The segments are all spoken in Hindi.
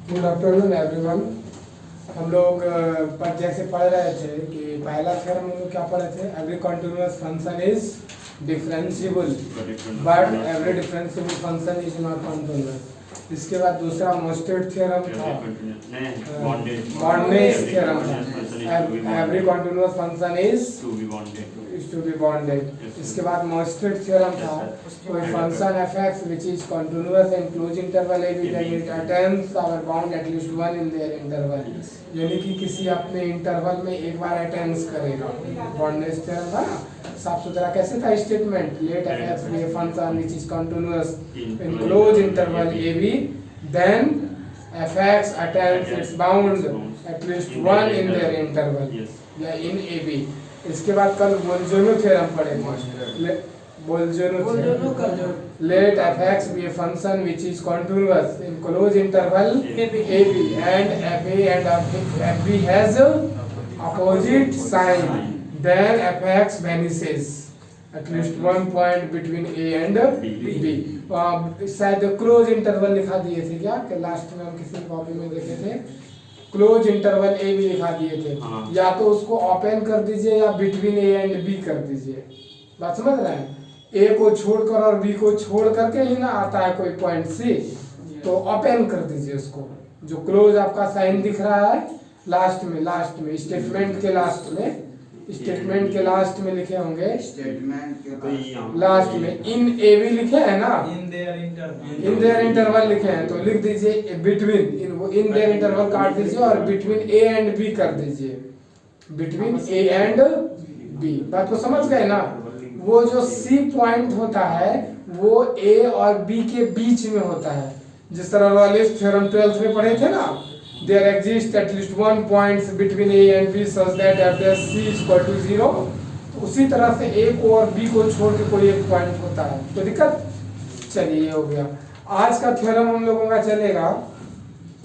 Good afternoon everyone. हम लोग जैसे पढ़ रहे थे कि पहला थ्योरम हम लोग क्या पढ़े थे, every continuous function is differentiable but every differentiable function is not continuous. इसके बाद दूसरा मोस्टेड थ्योरम था, बॉन्डेज थ्योरम था, every continuous function is to be bounded. इसके बाद मोस्टेड थ्योरम था, कोई function fx which is continuous and closed interval a b then it attains our bound at least one in their interval, यानी कि किसी अपने इंटरवल में एक बार अटेंस करेगा। बॉन्डेज थ्योरम था ना, साफ सुथरा कैसे था statement, let fx be a function which is continuous in closed interval a b then fx attains its bound at least one in their interval या in a b। इसके बाद कल बोल्जोनो थ्योरम पढ़ेंगे, Bolzano theorem, let fx be a function which is continuous in closed interval ab and fa and fb has opposite sign then fx vanishes at least one point between a and b। शायद क्लोज इंटरवल लिखा दिए थे क्या कि लास्ट में हम किसी कॉपी में देखे थे, क्लोज इंटरवल ए भी लिखा दिए थे। या तो उसको ओपन कर दीजिए या बिटवीन ए एंड बी कर दीजिए। बात समझ रहे हैं, ए को छोड़कर और बी को छोड़ करके ही ना आता है कोई पॉइंट सी, तो ओपन कर दीजिए उसको। जो क्लोज आपका साइन दिख रहा है लास्ट में स्टेटमेंट के लास्ट में, स्टेटमेंट के लास्ट में लिखे होंगे, स्टेटमेंट के लास्ट में इन ए भी लिखे हैं ना, इन देयर इंटरवल लिखे हैं, तो लिख दीजिए बिटवीन, इन देयर इंटरवल काट दीजिए और बिटवीन ए एंड बी कर दीजिए, बिटवीन ए एंड बी। बात को समझ गए ना। वो जो सी पॉइंट होता है वो ए और बी के बीच में होता है, जिस तरह रॉलिस थ्योरम 12th में पढ़े थे ना, there exists at least one point between a and b such that f dash c is equal to 0। तो उसी तरह से a को और b को छोड़ के कोई एक पॉइंट होता है, तो दिक्कत। चलिए ये हो गया। आज का थ्योरम हम लोगों का चलेगा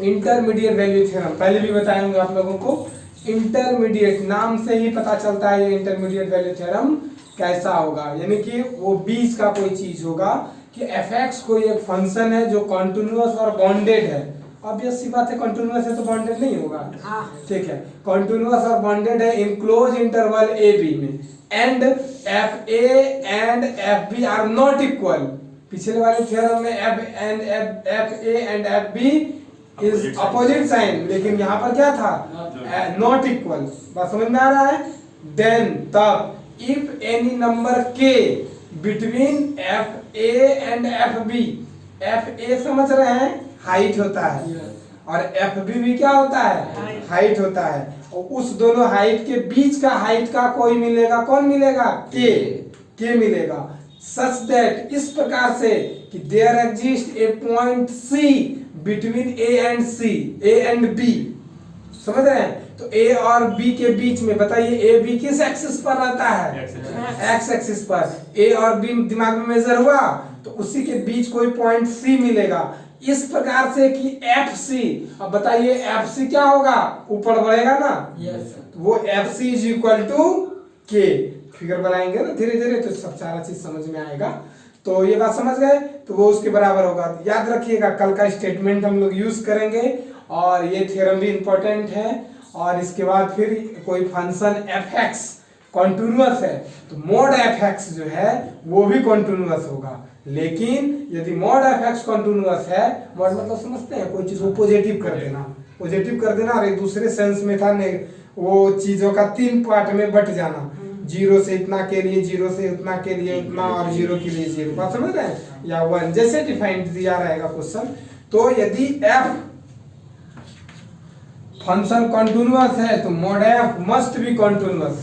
इंटरमीडिएट वैल्यू थ्योरम। पहले भी बताएंगे आप लोगों को, इंटरमीडिएट नाम से ही पता चलता है ये इंटरमीडिएट वैल्यू थ्योरम कैसा होगा, यानी कि वो बीच का कोई चीज होगा कि fx कोई एक फंक्शन है जो कॉन्टिन्यूअस और बॉन्डेड है। ऑब्वियस सी बात है, कंटीन्यूअस है तो बॉन्डेड नहीं होगा। ठीक है, कंटीन्यूअस और बॉन्डेड है in closed interval A B में, and F A and F B are not equal. पिछले वाले थ्योरम में F A and F B is opposite sign, लेकिन यहाँ पर क्या था, नॉट इक्वल। बात समझ में आ रहा है। देन तब if any number K between F A and F B, F A समझ रहे हैं हाइट होता है और एफ बी भी क्या होता है, हाइट होता है, और उस दोनों हाइट के बीच का हाइट का कोई मिलेगा, कौन मिलेगा, के मिलेगा। सच दैट, इस प्रकार से कि there exist a point C between A and C, A and B. समझ रहे हैं, तो ए और बी के बीच में बताइए ए बी किस एक्सिस पर रहता है, एक्स एक्सिस पर। ए और बी दिमाग में मेजर हुआ तो उसी के बीच कोई पॉइंट सी मिलेगा, इस प्रकार से कि एफ सी। अब बताइए एफ सी क्या होगा, ऊपर बढ़ेगा ना, तो वो F C is equal to K. Figure बनाएंगे ना धीरे धीरे तो सब सारा चीज समझ में आएगा। तो ये बात समझ गए, तो वो उसके बराबर होगा। याद रखिएगा, कल का स्टेटमेंट हम लोग यूज करेंगे और ये थ्योरम भी इंपॉर्टेंट है। और इसके बाद फिर कोई फंक्शन एफ एक्स कॉन्टिन्यूअस है तो मोड एफ एक्स जो है वो भी कॉन्टिन्यूअस होगा। लेकिन यदि मॉड एफ एक्स कॉन्टिन्यूअस है, मॉड मतलब समझते हैं, कोई चीज को पॉजिटिव कर देना, पॉजिटिव कर देना, और एक दूसरे सेंस में था नहीं, वो चीजों का 3 पार्ट में बट जाना, 0 से इतना के लिए, 0 से उतना के लिए उतना, और 0 के लिए 0। बात समझ रहे हैं, या 1 जैसे डिफाइंड दिया रहेगा क्वेश्चन। तो यदि एफ फंक्शन कॉन्टिन्यूअस है तो mod F must be continuous,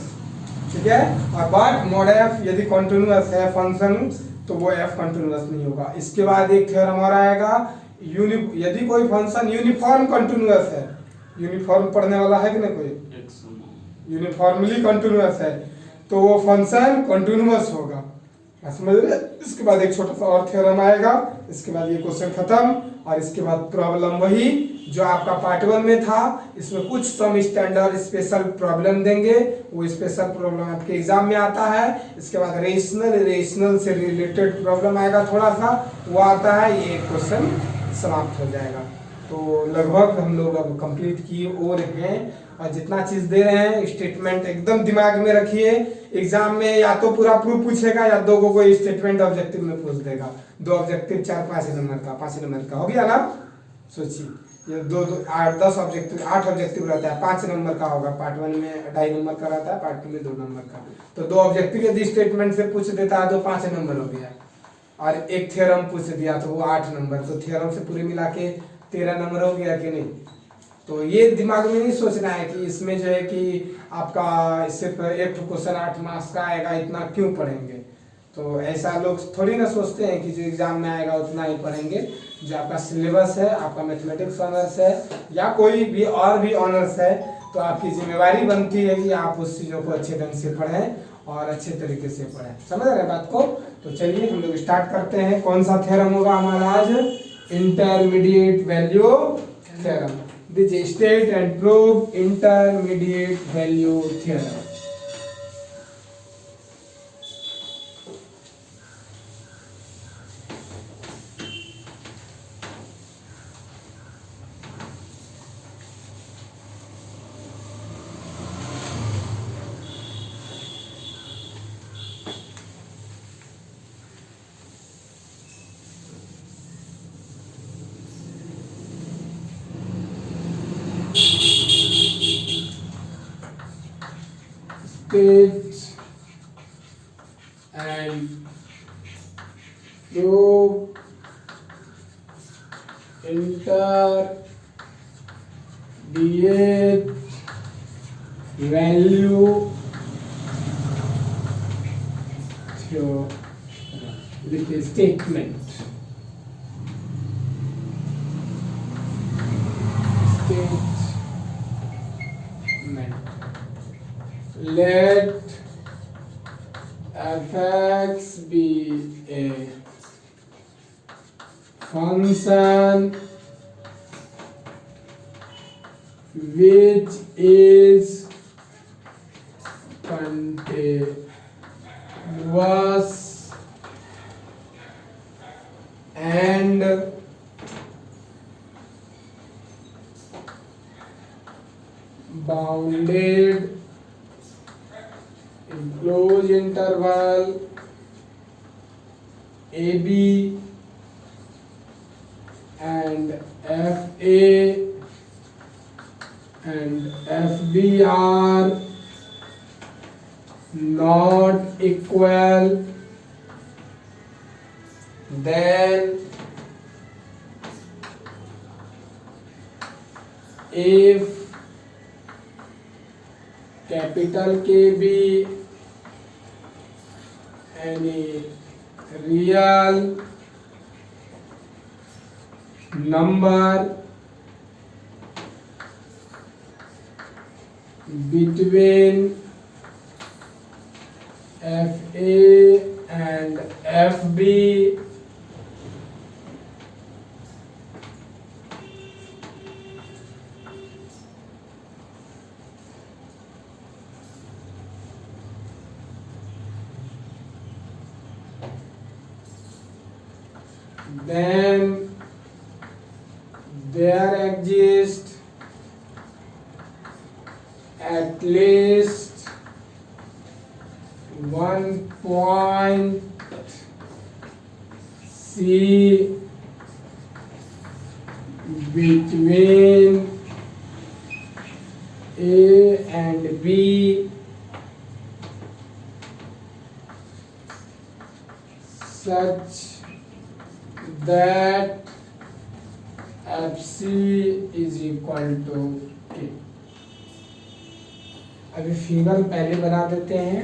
ठीक है। और बट मॉड एफ यदि कॉन्टिन्यूअस है फंक्शन तो वो एफ कंटिन्यूअस नहीं होगा। इसके बाद एक थ्योरम और आएगा, यदि कोई फंक्शन यूनिफॉर्म कंटिन्यूअस है, यूनिफॉर्म पढ़ने वाला है कि नहीं कोई, यूनिफॉर्मली कंटिन्यूअस है तो वो फंक्शन कंटिन्यूअस होगा। समझ रहे। इसके बाद एक छोटा सा और थ्योरम आएगा, इसके बाद ये क्वेश्चन खत्म। और इसके बाद प्रॉब्लम वही जो आपका पार्ट 1 में था, इसमें कुछ सम स्टैंडर्ड स्पेशल प्रॉब्लम देंगे, वो स्पेशल प्रॉब्लम आपके एग्जाम में आता है। इसके बाद रेशनल से रिलेटेड प्रॉब्लम आएगा थोड़ा सा, वो आता है, ये क्वेश्चन समाप्त हो जाएगा। तो लगभग हम लोग अब कंप्लीट किए और हैं, और जितना चीज दे रहे हैं स्टेटमेंट एकदम दिमाग में रखिए। एग्जाम में या तो पूरा प्रूफ पूछेगा या दो को कोई स्टेटमेंट ऑब्जेक्टिव में पूछ देगा। 2 ऑब्जेक्टिव 4-5 नंबर का, 5 नंबर का हो गया ना। सोचिए ये 8-10 ऑब्जेक्टिव, 8 ऑब्जेक्टिव रहता है, 5 नंबर का होगा। पार्ट 1 में 2.5 नंबर का रहता है, पार्ट 2 में 2 नंबर का। तो 2 ऑब्जेक्टिव यदि स्टेटमेंट से पूछ देता है तो 5 नंबर हो गया, और एक थ्योरम पूछ दिया तो वो 8 नंबर। तो थ्योरम से पूरे मिला के 13 नंबर हो गया कि नहीं। तो ये दिमाग में नहीं सोचना है कि इसमें जो है कि आपका सिर्फ एक क्वेश्चन 8 मार्क्स का आएगा, इतना क्यों पढ़ेंगे। तो ऐसा लोग थोड़ी ना सोचते हैं कि जो एग्जाम में आएगा उतना ही पढ़ेंगे। जो आपका सिलेबस है, आपका मैथमेटिक्स ऑनर्स है या कोई भी और भी ऑनर्स है, तो आपकी जिम्मेवारी बनती है कि आप उस चीज़ों को अच्छे ढंग से पढ़ें और अच्छे तरीके से पढ़ें। समझ रहे हैं बात को। तो चलिए हम लोग स्टार्ट करते हैं। कौन सा थ्योरम होगा हमारा आज? Intermediate value theorem. दीजिए state and prove intermediate value theorem. State and prove intermediate value theorem. लिखिए statement let f(x) be a function which is continuous and bounded in closed interval AB and FA and FB are not equal, then if capital KB any real number between FA and FB then there exists at least one point C between A and B such that FC is equal to K। अभी फिगर पहले बना देते हैं,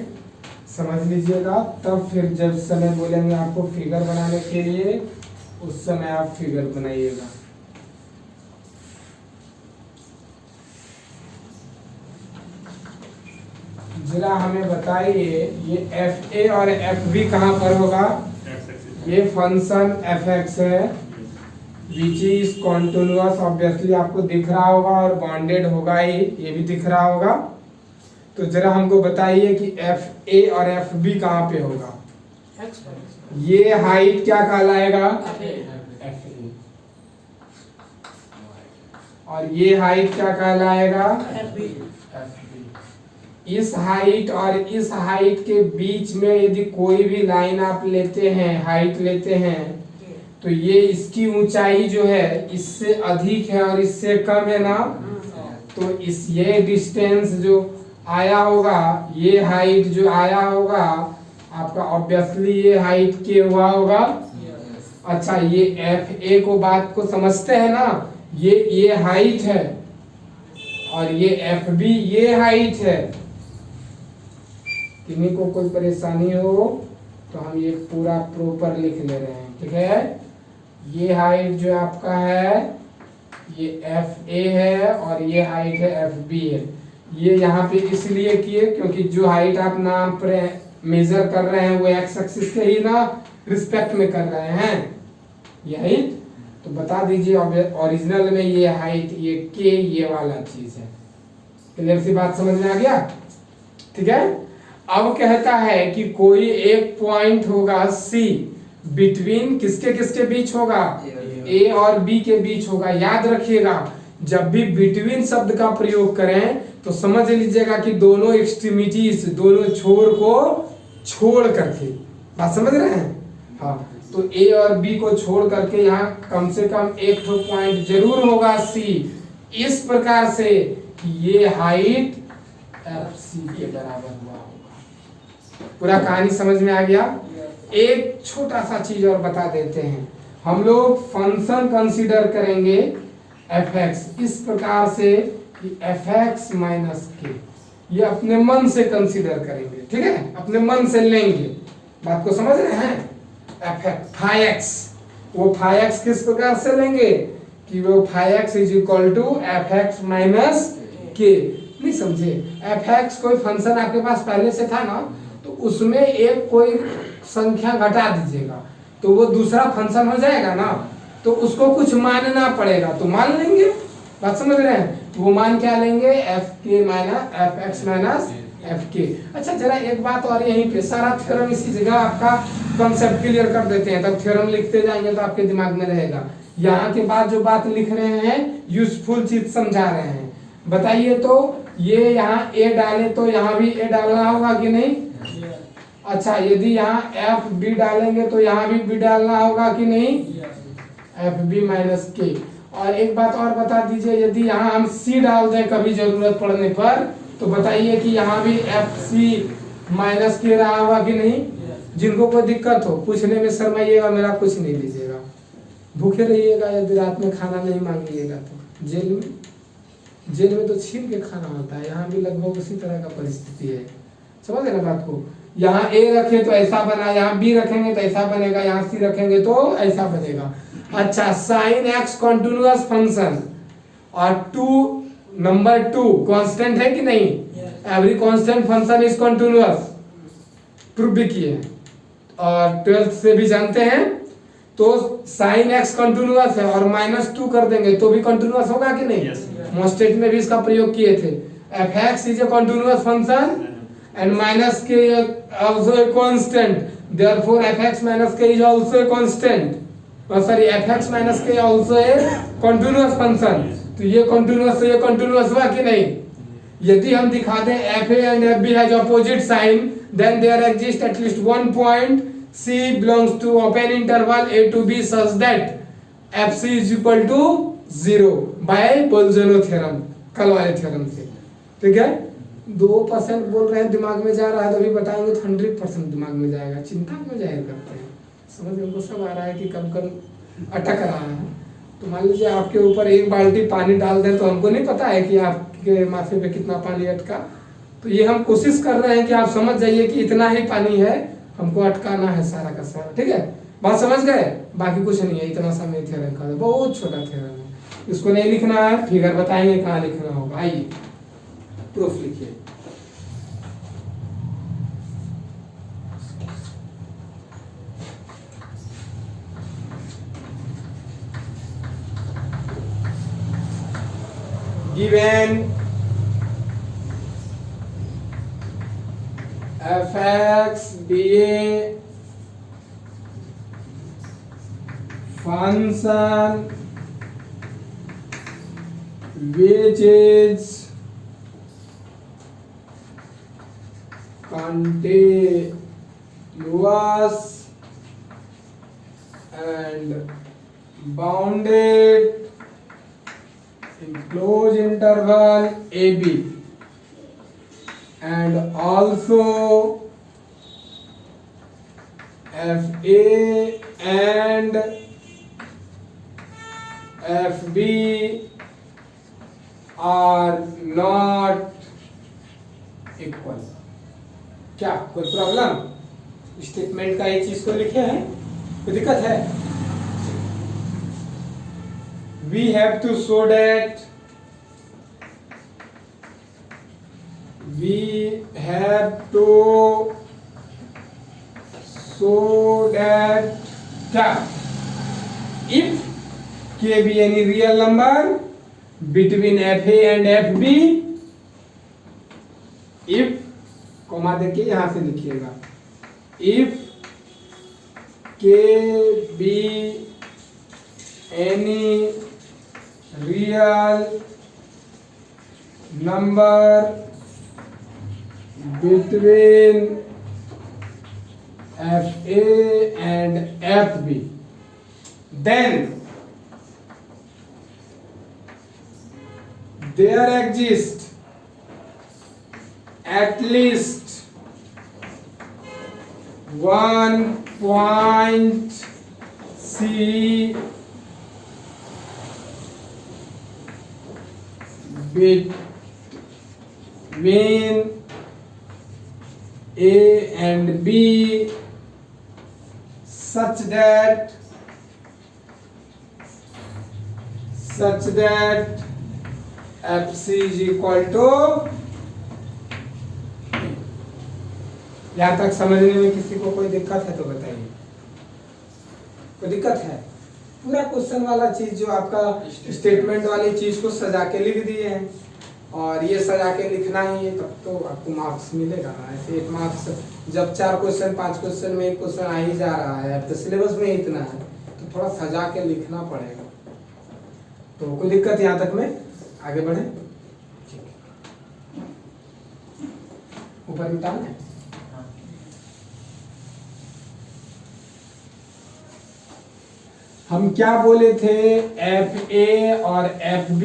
समझ लीजिएगा, तब फिर जब समय बोलेंगे आपको फिगर बनाने के लिए उस समय आप फिगर बनाइएगा। जरा हमें बताइए ये FA और FB कहाँ पर होगा? ये फंक्शन fx है विच इज कॉन्टिन्यूअस, ऑब्वियसली आपको दिख रहा होगा, और बॉन्डेड होगा ही, ये भी दिख रहा होगा। तो जरा हमको बताइए कि FA और FB कहाँ पे होगा? ये हाइट क्या कहलाएगा? FA। और ये हाइट क्या कहलाएगा? FB। इस हाइट और इस हाइट के बीच में यदि कोई भी लाइन आप लेते हैं, हाइट लेते हैं, तो ये इसकी ऊंचाई जो है इससे अधिक है और इससे कम है ना, तो इस ये डिस्टेंस जो आया होगा, ये हाइट जो आया होगा आपका, ऑब्वियसली ये हाइट के हुआ होगा। अच्छा, ये FA को बात को समझते हैं ना, ये हाइट है और ये FB ये हाइट है। किन्हीं को कोई परेशानी हो तो हम ये पूरा प्रॉपर लिख ले रहे हैं, ठीक है। ये हाइट जो आपका है ये FA है और ये हाइट है FB है। ये यहाँ पे इसलिए किए क्योंकि जो हाइट आप नाम पर मेजर कर रहे हैं वो एक्स एक्सिस के ही ना रिस्पेक्ट में कर रहे हैं, यही तो बता दीजिए। ओरिजिनल में ये हाइट ये के ये वाला चीज है। क्लियर सी बात समझ में आ गया? ठीक है। अब कहता है कि कोई एक पॉइंट होगा C, बिटवीन किसके किसके बीच होगा? A और B के बीच होगा। याद रखिएगा, जब भी बिटवीन शब्द का प्रयोग करें तो समझ लीजिएगा कि दोनों एक्सट्रीमिटीज, दोनों छोर को छोड़ करके, बात समझ रहे हैं? हाँ, तो A और B को छोड़ करके यहाँ कम से कम एक तो पॉइंट जरूर होगा C, इस प्रकार से कि ये हाइट FC के बराबर हुआ होगा। पूरा कहानी समझ में आ गया? एक छोटा सा चीज और बता देते हैं, हम लोग फंक्शन कंसीडर करेंगे fx इस प्रकार से कि fx माइनस के, ये अपने मन से कंसीडर करेंगे, ठीक है, अपने मन से लेंगे। बात को समझ रहे हैं? फाई एक्स, वो फाई एक्स किस प्रकार से लेंगे कि वो phi X is equal to fx minus K. नहीं समझे? fx कोई फंक्शन आपके पास पहले से था ना, तो उसमें एक कोई संख्या घटा दीजिएगा तो वो दूसरा फंक्शन हो जाएगा ना, तो उसको कुछ मानना पड़ेगा, तो मान लेंगे। बात समझ रहे हैं? वो मान क्या लेंगे? fk minus fx minus fk। अच्छा, जरा एक बात और, यहीं पे सारा थ्योरम इसी जगह आपका कॉन्सेप्ट क्लियर कर देते हैं, तब थ्योरम लिखते जाएंगे तो आपके दिमाग में रहेगा। यहाँ के बाद जो बात लिख रहे हैं यूजफुल चीज समझा रहे हैं। बताइए तो, ये यहाँ a डाले तो यहाँ भी a डालना होगा कि नहीं? अच्छा, यदि यहाँ FB डालेंगे तो यहाँ भी B डालना होगा कि नहीं? FB माइनस के। और एक बात और बता दीजिए, यदि यहाँ हम C डाल दें कभी जरूरत पड़ने पर, तो बताइए कि यहाँ भी FC माइनस के रहा होगा कि नहीं? जिनको कोई दिक्कत हो पूछने में शर्माइएगा, मेरा कुछ नहीं लीजिएगा, भूखे रहिएगा, यदि रात में खाना नहीं मांगिएगा तो। जेल में तो छीन के खाना होता है, यहाँ भी लगभग उसी तरह का परिस्थिति है। समझ गए ना बात को? यहाँ A रखे तो ऐसा बना, यहाँ B रखेंगे तो ऐसा बनेगा, यहाँ C रखेंगे तो ऐसा बनेगा। अच्छा, साइन x कॉन्टिन्यूअस फंक्शन और नंबर 2 कांस्टेंट है कि नहीं? Every constant function is continuous, proof भी किए और 12th से भी जानते हैं। तो साइन x कॉन्टिन्यूअस है और -2 कर देंगे तो भी कॉन्टिन्यूअस होगा कि नहीं? मोस्टेट में भी इसका प्रयोग किए थे। fx is a continuous function and minus k also a constant, therefore fx minus k is also a constant, sorry, fx minus k also a continuous function। तो ये continuous, तो ये continuous हुआ कि नहीं? यदि हम दिखा दें fa and fb has opposite sign, then there exists at least one point c belongs to open interval a to b such that fc is equal to 0 by बोल्जनो theorem, कल वाले थ्योरम से। ठीक है, 2% बोल रहे हैं दिमाग में जा रहा है, तो अभी बताएंगे तो 100% दिमाग में जाएगा। चिंता क्यों जाहिर करते हैं? समझ में उनको सब आ रहा है कि कब कब अटक रहा है। तो मान लीजिए आपके ऊपर एक बाल्टी पानी डाल दें तो हमको नहीं पता है कि आपके माथे पे कितना पानी अटका। तो ये हम कोशिश कर रहे हैं कि आप समझ जाइए कि इतना ही पानी है, हमको अटकाना है सारा का सारा। ठीक है, बात समझ गए? बाकी कुछ नहीं है, इतना समय थ्योरम का बहुत छोटा थ्योरम है, इसको नहीं लिखना है, फिगर बताएंगे कहाँ लिखना होगा। आइए प्रूफ लिखिए। Given fx be a function which is continuous and bounded in closed interval AB, and also FA and FB are not equal। क्या कोई प्रॉब्लम? स्टेटमेंट का ये चीज को लिखे हैं, कोई दिक्कत है? We have to show that क्या if k be any real number between fa and fb, if comma देके यहां से लिखिएगा, if k be any real number between fa and fb, then there exists at least one point C between A and B such that FC is equal to। यहां तक समझने में किसी को कोई दिक्कत है तो बताइए, कोई दिक्कत है? पूरा क्वेश्चन वाला चीज जो आपका स्टेटमेंट वाली चीज को सजा के लिख दिए हैं, और ये सजा के लिखना ही है, तब तो आपको मार्क्स मिलेगा। ऐसे 8 मार्क्स जब 4 क्वेश्चन 5 क्वेश्चन में 1 क्वेश्चन आ ही जा रहा है, अब तो सिलेबस में इतना है, तो थोड़ा सजा के लिखना पड़ेगा। तो कोई दिक्कत यहाँ तक में? आगे बढ़े, ऊपर मिटाना है। हम क्या बोले थे? FA और FB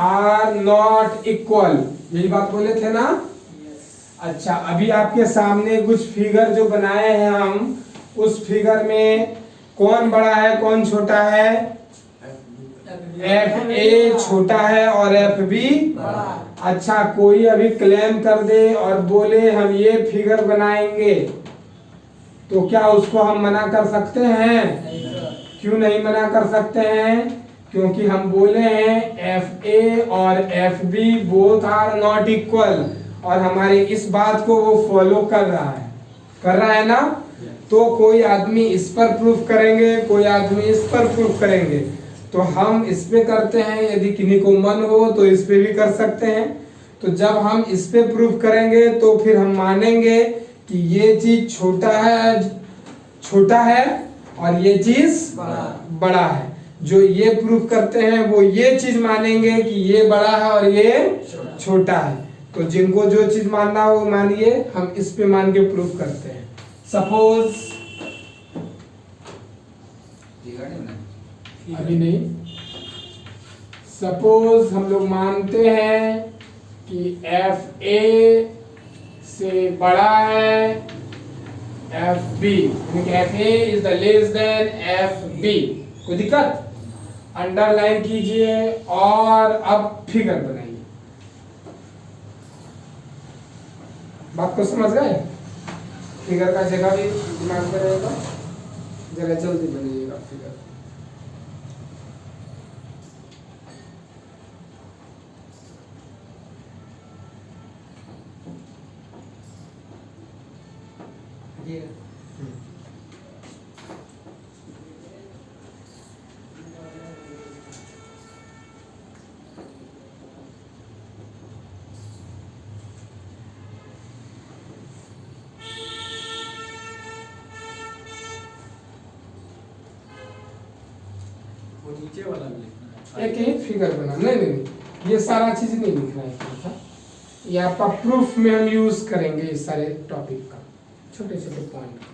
आर नॉट इक्वल, यही बात बोले थे ना? अच्छा, अभी आपके सामने कुछ फिगर जो बनाए हैं हम, उस फिगर में कौन बड़ा है कौन छोटा है? FA छोटा है और FB बड़ा। अच्छा, कोई अभी क्लेम कर दे और बोले हम ये फिगर बनाएंगे, तो क्या उसको हम मना कर सकते हैं? क्यों नहीं मना कर सकते हैं? क्योंकि हम बोले हैं FA और FB both are not equal, और हमारी इस बात को वो फॉलो कर रहा है ना? तो कोई आदमी इस पर प्रूफ करेंगे, कोई आदमी इस पर प्रूफ करेंगे, तो हम इस पे करते हैं, यदि किन्हीं को मन हो तो इस पे भी कर सकते हैं। तो जब हम इस पे प्रूफ करेंगे तो फिर हम मानेंगे कि ये चीज छोटा है और ये चीज बड़ा है। जो ये प्रूफ करते हैं वो ये चीज मानेंगे कि ये बड़ा है और ये छोटा है। तो जिनको जो चीज मानना हो वो मानिए, हम इस पे मान के प्रूफ करते हैं। सपोज, अभी नहीं, सपोज हम लोग मानते हैं कि FA से बड़ा है FB, FA is the less than FB। कोई दिक्कत? अंडरलाइन कीजिए और अब फिगर बनाइए। बात को समझ गए? फिगर का जगह भी दिमाग में रहेगा, जरा जल्दी बनाइएगा फिगर। नीचे वाला भी लिखना है। एक ही फिगर बना, नहीं ये सारा चीज नहीं लिखना है था, ये आपका प्रूफ में हम यूज करेंगे इस सारे टॉपिक का, छोटे छोटे पॉइंट।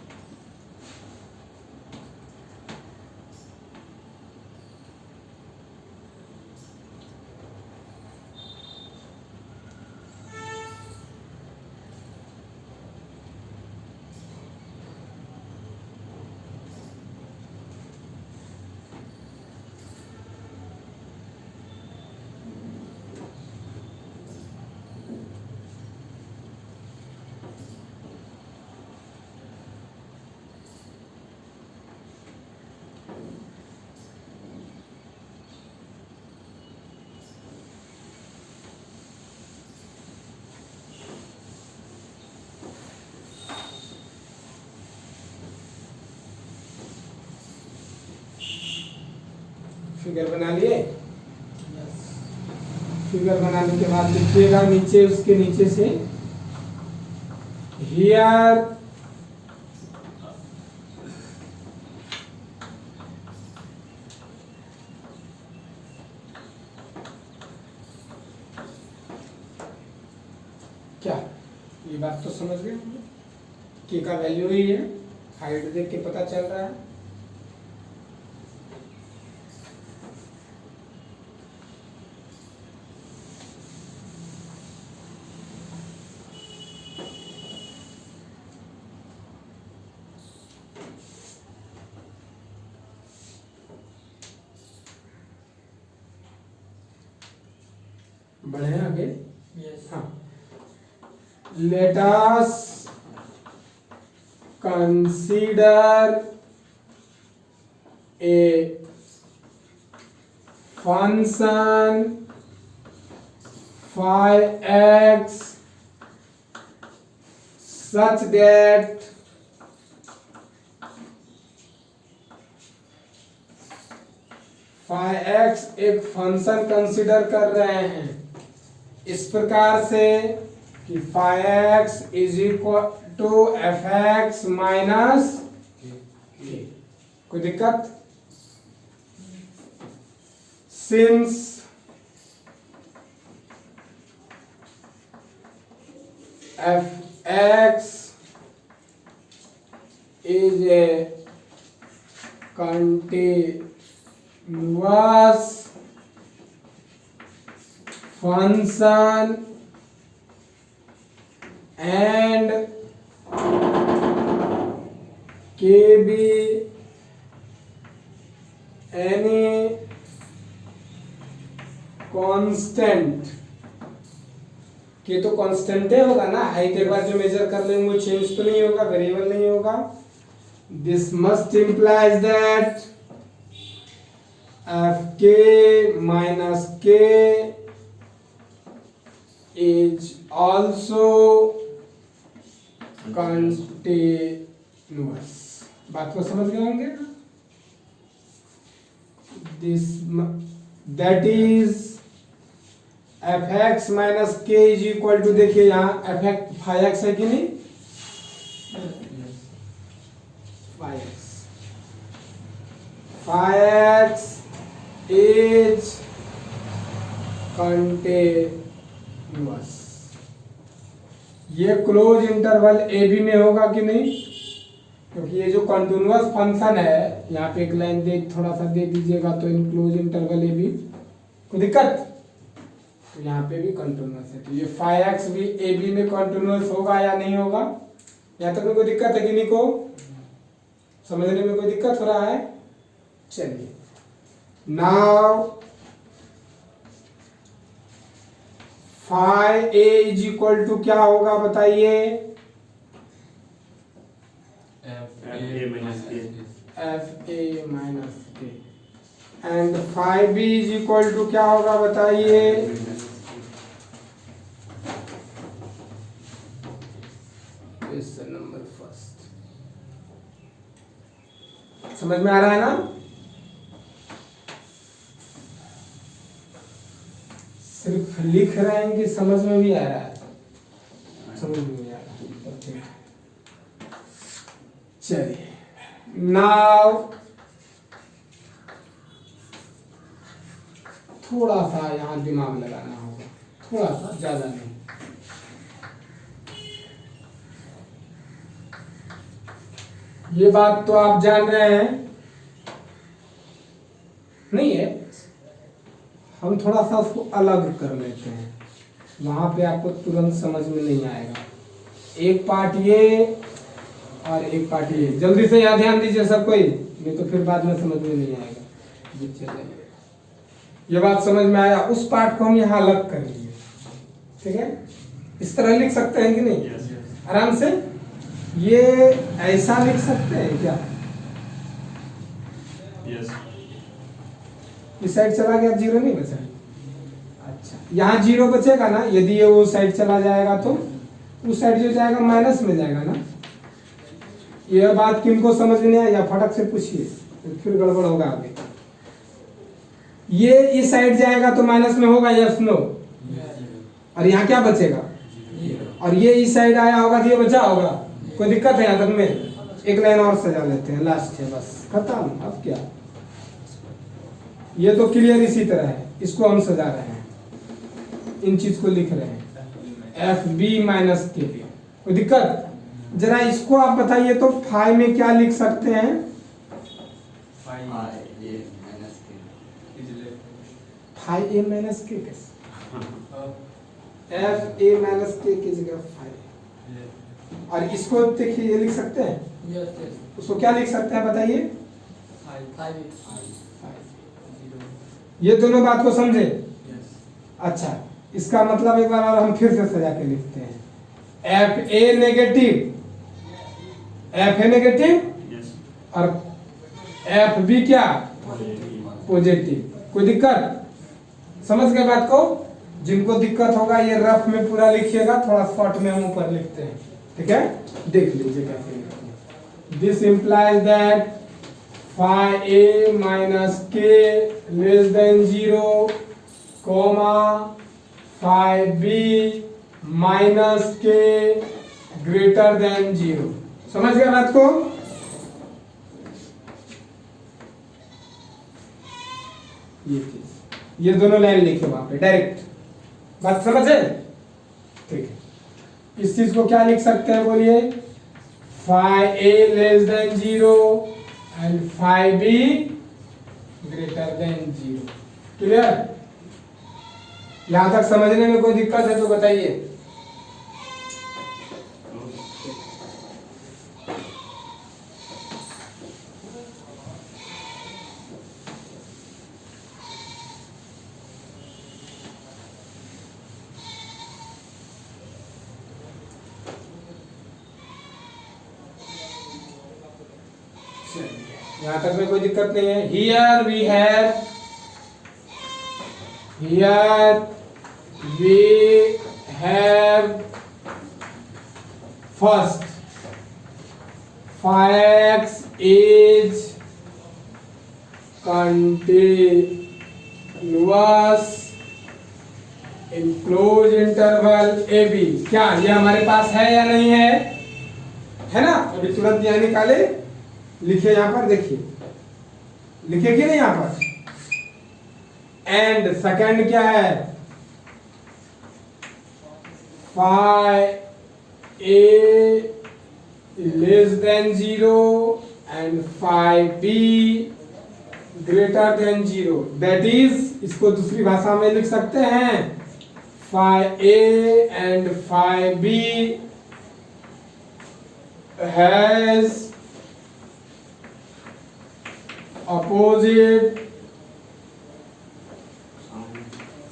फिगर बना लिए? फिगर बनाने के बाद लिखिएगा नीचे, उसके नीचे से हियर क्या, ये बात तो समझ गए, के का वैल्यू ही है, हाइट देख के पता चल रहा है। बढ़े आगे? हाँ, let us consider a function phi x such that phi x एक फंक्शन कंसीडर कर रहे हैं इस प्रकार से कि phi X is equal to F X minus K. कोई दिक्कत? Since F X is a continuous function and k be any constant, के तो कांस्टेंट होगा ना, हाइट एक बार जो मेजर कर लेंगे वो चेंज तो नहीं होगा, वेरिएबल नहीं होगा। This must implies that F के माइनस के is also continuous। बात को समझ गए होंगे? This that is F X minus के इज इक्वल टू, देखिए यहाँ एफ एक्स फाइ एक्स है कि नहीं, फाइ एक्स इज कंटिन्यूअस। ये क्लोज इंटरवल ए बी में होगा कि नहीं, क्योंकि ये जो कंटिन्यूअस फंक्शन है, यहाँ पे एक लाइन दे थोड़ा सा दे दीजिएगा तो इन क्लोज इंटरवल ए बी, कोई दिक्कत? तो यहाँ पे भी कंटिन्यूअस है, तो ये फाइ एक्स भी ए बी में कंटिन्यूअस होगा या नहीं होगा? यहाँ तक में कोई दिक्कत है कि नहीं? को समझने में कोई दिक्कत हो रहा है? चलिए, now phi A is equal to क्या होगा बताइए? F A minus K. And phi B is equal to क्या होगा बताइए? Question number first. समझ में आ रहा है ना? सिर्फ लिख रहे हैं कि समझ में भी आ रहा है? समझ में भी आ रहा है। चलिए, नाउ थोड़ा सा यहाँ दिमाग लगाना होगा, थोड़ा सा, ज्यादा नहीं। ये बात तो आप जान रहे हैं नहीं है, हम थोड़ा सा उसको अलग कर लेते हैं, वहां पे आपको तुरंत समझ में नहीं आएगा। एक पार्ट ये और एक पार्ट ये, जल्दी से यहाँ ध्यान दीजिए सब कोई, नहीं तो फिर बाद में समझ में नहीं आएगा। ये बात समझ में आया, उस पार्ट को हम यहाँ अलग कर लिए, ठीक है। इस तरह लिख सकते हैं कि नहीं? आराम से। ये ऐसा लिख सकते हैं क्या? इस साइड चला गया, जीरो नहीं बचा। अच्छा, यहाँ जीरो बचेगा ना, यदि ये वो साइड चला जाएगा तो उस साइड जो जाएगा माइनस में जाएगा ना। यह बात किनको समझ में नहीं आया, या फटक से पूछिए, फिर गड़बड़ होगा आगे। ये इस साइड जाएगा तो माइनस में होगा, यस नो? और यहाँ क्या बचेगा? और ये इस साइड आया होगा तो ये बचा होगा। कोई दिक्कत है यहाँ तक में? एक लाइन और सजा लेते हैं, लास्ट है, बस खत्म। अब क्या, ये तो क्लियर इसी तरह है, इसको हम सजा रहे हैं, इन चीज को लिख रहे हैं एफ बी माइनस के बी। कोई दिक्कत? जरा इसको आप बताइए तो फाइव में क्या लिख सकते हैं? फाइव ए माइनस के, एफ ए माइनस के की जगह फाइव। और इसको देखिए, ये लिख सकते हैं, उसको क्या लिख सकते हैं बताइए? ये दोनों बात को समझे? अच्छा, इसका मतलब एक बार और हम फिर से सजा के लिखते हैं, F A negative, F A negative और एफ बी क्या? पॉजिटिव। कोई दिक्कत? समझ गए बात को? जिनको दिक्कत होगा ये रफ में पूरा लिखिएगा, थोड़ा शॉर्ट में हम ऊपर लिखते हैं, ठीक है? देख लीजिए कैसे लिखते हैं। This implies that five a minus k less than zero, comma five b minus k greater than zero. समझ गए बात को? ये चीज, ये दोनों लाइन लिखे वहां पे डायरेक्ट, बात समझे? ठीक है। इस चीज को क्या लिख सकते हैं बोलिए? Five A less than zero and five be greater than zero. Clear? यहां तक समझने में कोई दिक्कत है तो बताइए। यहां तक में कोई दिक्कत नहीं है। Here we have first 5x is continuous in closed interval AB। क्या ये हमारे पास है या नहीं है? है ना? अभी तुरंत यहाँ निकाले, लिखिए यहाँ पर, देखिए लिखे कि नहीं यहाँ पर? एंड सेकंड क्या है? 5a less than zero and 5b greater than zero. That is, इसको दूसरी भाषा में लिख सकते हैं 5a and 5b has opposite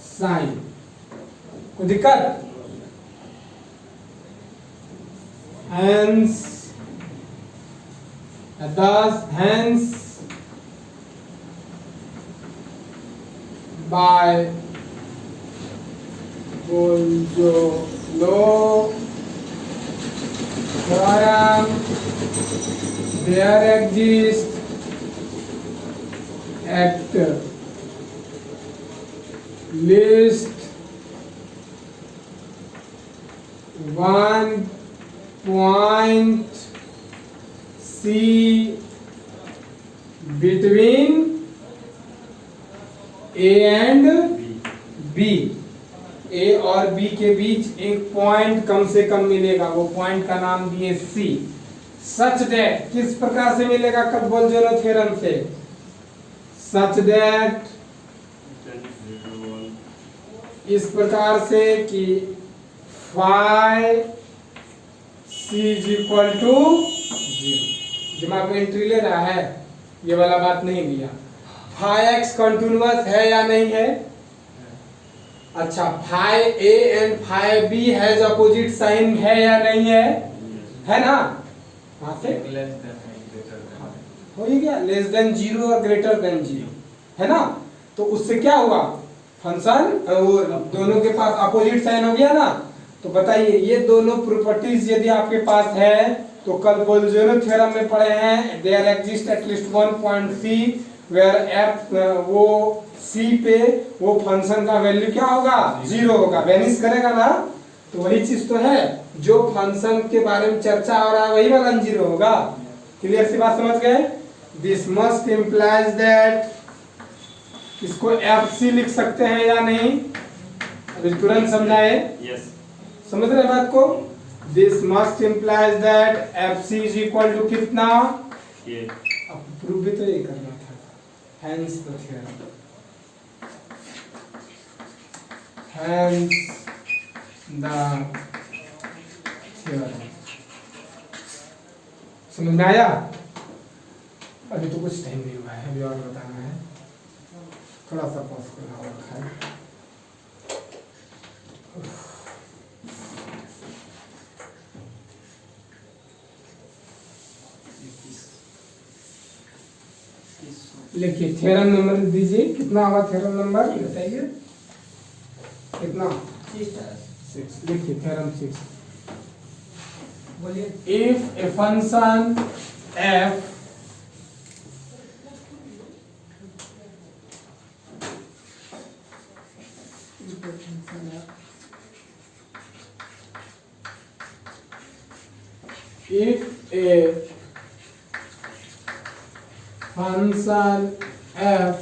sign। कोई दिक्कत? hence by Bolzano theorem there exists at least one point C between a and b, a और बी के बीच एक पॉइंट कम से कम मिलेगा, वो पॉइंट का नाम दिए सी। सच दैट, किस प्रकार से मिलेगा कप-बोल्जोनो थ्योरम से? सच दैट, इस प्रकार से कि phi C is equal to 0। दिमाग में एंट्री ले रहा है, ये वाला बात नहीं लिया। फाई एक्स कंटिन्यूअस है या नहीं है? अच्छा, phi A and phi B has opposite sign है या नहीं है? है ना? वहां से हो ही गया, लेस देन 0 और ग्रेटर देन 0, है ना? तो उससे क्या हुआ, फंक्शन वो दोनों के पास अपोजिट साइन हो गया ना। तो बताइए, ये दोनों प्रॉपर्टीज यदि आपके पास है तो कल बोल्जोनो थ्योरम में पढ़े हैं, there exist at least one point C where F, वो सी पे वो फंक्शन का वैल्यू क्या होगा, 0 होगा, वेनिश करेगा ना। तो वही चीज तो है, जो फंक्शन के बारे में चर्चा हो रहा है वही वाला 0 होगा। क्लियर सी बात समझ गए? दिस मस्ट इम्प्लाइज दैट, इसको एफ सी लिख सकते हैं या नहीं? अभी तुरंत समझाए? यस। समझ रहे बात को? This must implies that F C is equal to कितना? ये अब प्रूव भी तो ये करना था, hence the theorem, hence the theorem. समझ में आया? अभी तो कुछ टाइम नहीं हुआ है, अभी और बताना है, थोड़ा सा पॉज करना होगा है। लिखिए, थ्योरम नंबर दीजिए, कितना होगा थ्योरम नंबर बताइए, कितना? 6। लिखिए थ्योरम 6। बोलिए, if a function f if a function f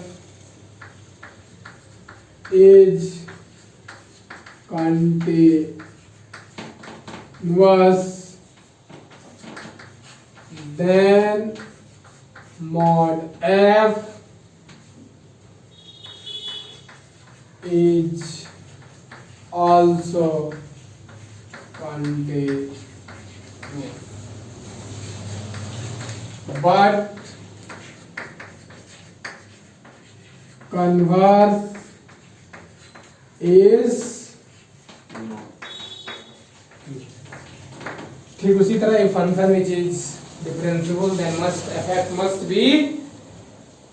is continuous, then mod f is also continuous, but converse is ठीक उसी तरह a function which is differentiable then must be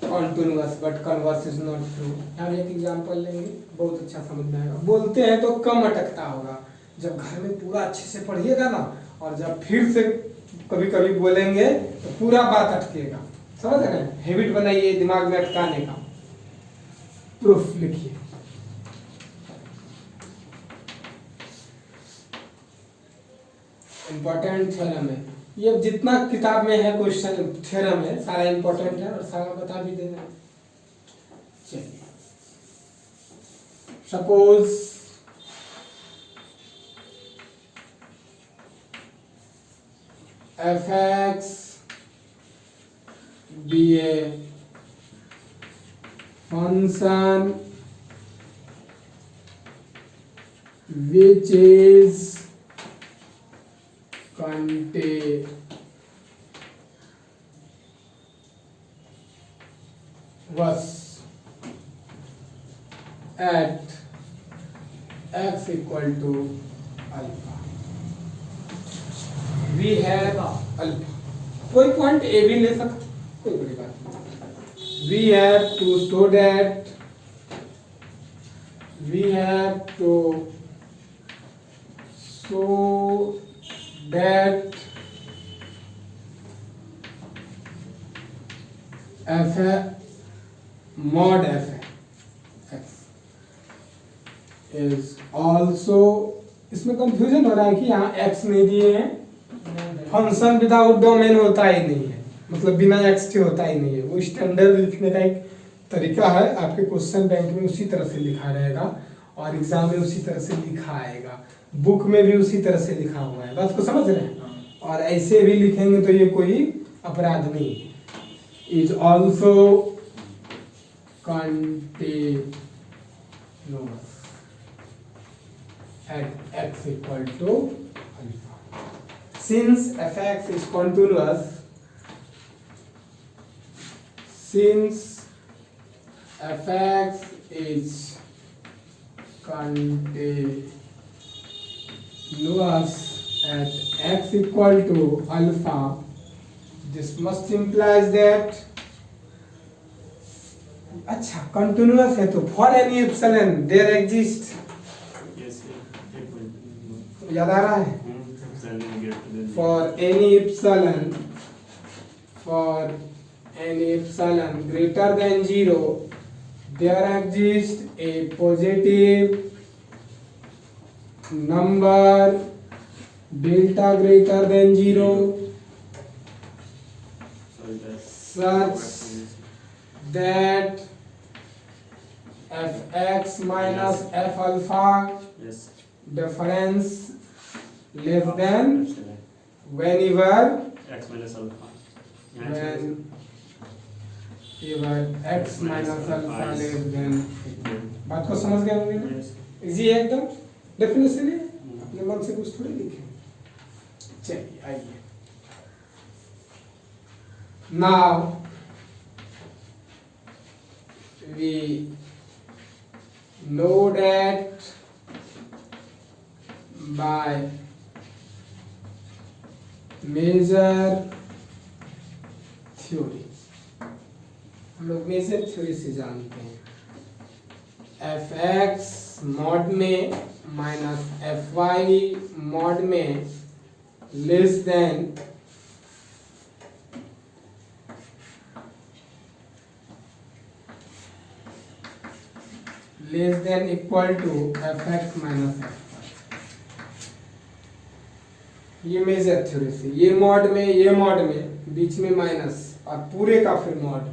continuous but converse is not true। हम एक एग्जांपल लेंगे, बहुत अच्छा समझ में आएगा। बोलते हैं तो कम अटकता होगा, जब घर में पूरा अच्छे से पढ़िएगा ना, और जब फिर से कभी कभी बोलेंगे तो पूरा बात अटकेगा। समझ रहे हैं? हैबिट बनाइए दिमाग में अटकाने का। प्रूफ लिखिए, इंपॉर्टेंट थ्योरम है ये, जितना किताब में है क्वेश्चन थ्योरम है सारा इंपॉर्टेंट है और सारा बता भी देना। चलिए, suppose f(x) be a function which is continuous at x equal to alpha। we have alpha, कोई पॉइंट ए भी ले सकते, कोई बड़ी बात नहीं। we have to show that f mod f x is also, इसमें कंफ्यूजन हो रहा है कि यहाँ x नहीं दिए हैं, फंक्शन विदाउट डोमेन होता ही नहीं है, मतलब बिना x के होता ही नहीं है। वो स्टैंडर्ड लिखने का एक तरीका है, आपके क्वेश्चन बैंक में उसी तरह से लिखा रहेगा और एग्जाम में उसी तरह से लिखा आएगा, बुक में भी उसी तरह से लिखा हुआ है, बात को समझ रहे हैं। और ऐसे भी लिखेंगे तो ये कोई अपराध नहीं है। Is also continuous at x equal to alpha. Since fx is continuous, since fx is continuous at x equal to alpha, this must implies that, अच्छा कंटिन्यूअस है तो for any epsilon there exist, याद आ रहा है, for any epsilon greater than 0 there exists a positive number delta greater than 0 such that fx minus f alpha difference less than whenever x minus alpha x minus alpha less than, बात को समझ गए होंगे ना, इजी है एकदम, डेफिनेशन है, अपने मन से कुछ थोड़ी लिखे। चलिए आइए, नाउ we know that by major theory, हम लोग मेजर थ्योरी से जानते हैं fx मॉड में माइनस fy मॉड में less than equal to fx minus fy। ये मेजर थ्योरी से, ये मॉड में बीच में माइनस और पूरे का फिर मॉड।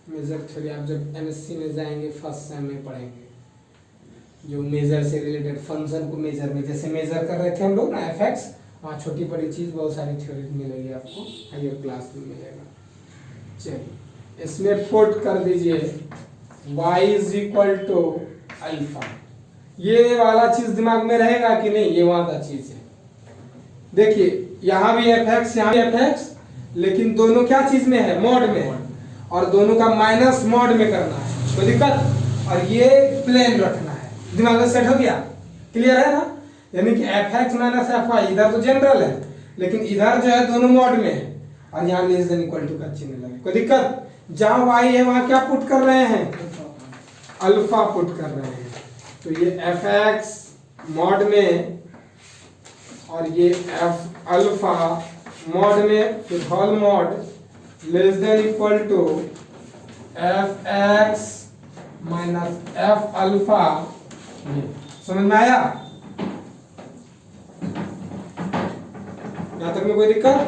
मेजर थ्योरी आप जब एमएससी में जाएंगे फर्स्ट सेम में पढ़ेंगे, जो मेजर से रिलेटेड फंक्शन को मेजर में जैसे मेजर कर रहे थे हम लोग ना fx, वहाँ छोटी बड़ी चीज बहुत सारी थ्योरी मिलेगी आपको, हायर क्लास में मिलेगा। चलिए इसमें पुट कर दीजिए y is equal to alpha, ये वाला चीज दिमाग में रहेगा कि नहीं, ये वहां का चीज है। देखिए यहाँ भी fx यहाँ भी fx, लेकिन दोनों क्या चीज में है, मॉड में, और दोनों का माइनस मॉड में करना है, कोई दिक्कत, और ये प्लेन रखना है, दिमाग में सेट हो गया, क्लियर है ना। यानी कि fx माइनस fy इधर तो जनरल है, लेकिन इधर जो है दोनों मॉड में है, और यहाँ लेस देन इक्वल टू का चिन्ह लगे, कोई दिक्कत। जहाँ y है वहाँ क्या पुट कर रहे हैं, अल्फा पुट कर रहे हैं, तो ये fx मॉड में और ये f अल्फा मॉड में, फिर whole mod less than equal to fx minus f alpha. समझ में आया, यहां तक में कोई दिक्कत